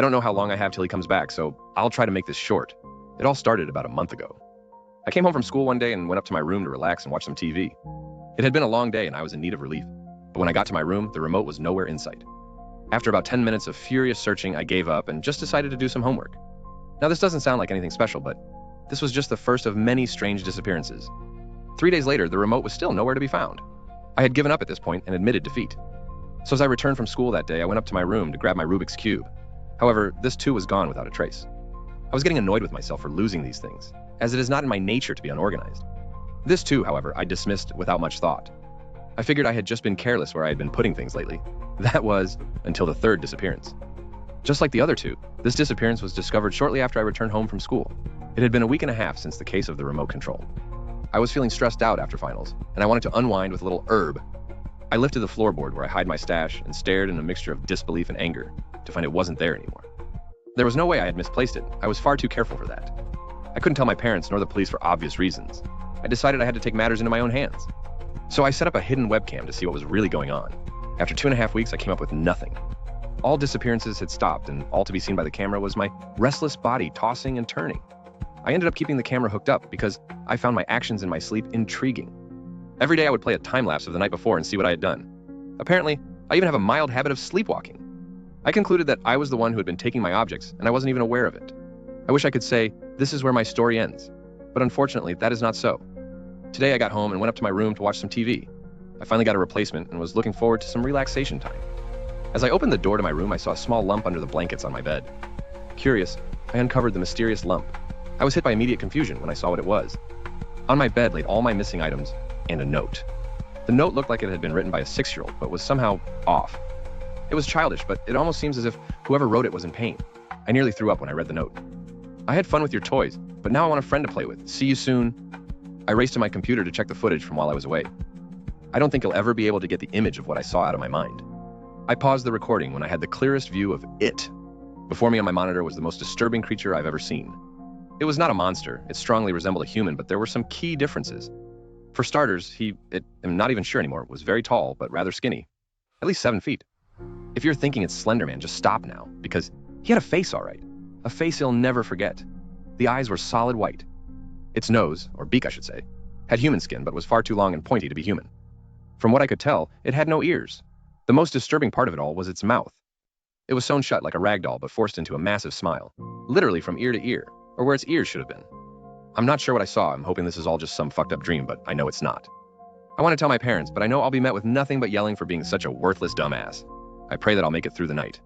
I don't know how long I have till he comes back, so I'll try to make this short. It all started about a month ago. I came home from school one day and went up to my room to relax and watch some TV. It had been a long day and I was in need of relief, but when I got to my room, the remote was nowhere in sight. After about 10 minutes of furious searching, I gave up and just decided to do some homework. Now, this doesn't sound like anything special, but this was just the first of many strange disappearances. 3 days later, the remote was still nowhere to be found. I had given up at this point and admitted defeat. So as I returned from school that day, I went up to my room to grab my Rubik's Cube. However, this too was gone without a trace. I was getting annoyed with myself for losing these things, as it is not in my nature to be unorganized. This too, however, I dismissed without much thought. I figured I had just been careless where I had been putting things lately. That was until the third disappearance. Just like the other two, this disappearance was discovered shortly after I returned home from school. It had been a week and a half since the case of the remote control. I was feeling stressed out after finals, and I wanted to unwind with a little herb. I lifted the floorboard where I hide my stash and stared in a mixture of disbelief and anger to find it wasn't there anymore. There was no way I had misplaced it. I was far too careful for that. I couldn't tell my parents nor the police for obvious reasons. I decided I had to take matters into my own hands. So I set up a hidden webcam to see what was really going on. After 2.5 weeks, I came up with nothing. All disappearances had stopped, and all to be seen by the camera was my restless body tossing and turning. I ended up keeping the camera hooked up because I found my actions in my sleep intriguing. Every day I would play a time-lapse of the night before and see what I had done. Apparently, I even have a mild habit of sleepwalking. I concluded that I was the one who had been taking my objects, and I wasn't even aware of it. I wish I could say, this is where my story ends. But unfortunately, that is not so. Today I got home and went up to my room to watch some TV. I finally got a replacement and was looking forward to some relaxation time. As I opened the door to my room, I saw a small lump under the blankets on my bed. Curious, I uncovered the mysterious lump. I was hit by immediate confusion when I saw what it was. On my bed laid all my missing items and a note. The note looked like it had been written by a 6-year-old, but was somehow off. It was childish, but it almost seems as if whoever wrote it was in pain. I nearly threw up when I read the note. I had fun with your toys, but now I want a friend to play with. See you soon. I raced to my computer to check the footage from while I was away. I don't think you'll ever be able to get the image of what I saw out of my mind. I paused the recording when I had the clearest view of it. Before me on my monitor was the most disturbing creature I've ever seen. It was not a monster. It strongly resembled a human, but there were some key differences. For starters, I'm not even sure anymore, was very tall, but rather skinny. At least 7 feet. If you're thinking it's Slender Man, just stop now, because he had a face all right. A face he'll never forget. The eyes were solid white. Its nose, or beak I should say, had human skin, but was far too long and pointy to be human. From what I could tell, it had no ears. The most disturbing part of it all was its mouth. It was sewn shut like a rag doll, but forced into a massive smile, literally from ear to ear, or where its ears should have been. I'm not sure what I saw. I'm hoping this is all just some fucked up dream, but I know it's not. I want to tell my parents, but I know I'll be met with nothing but yelling for being such a worthless dumbass. I pray that I'll make it through the night.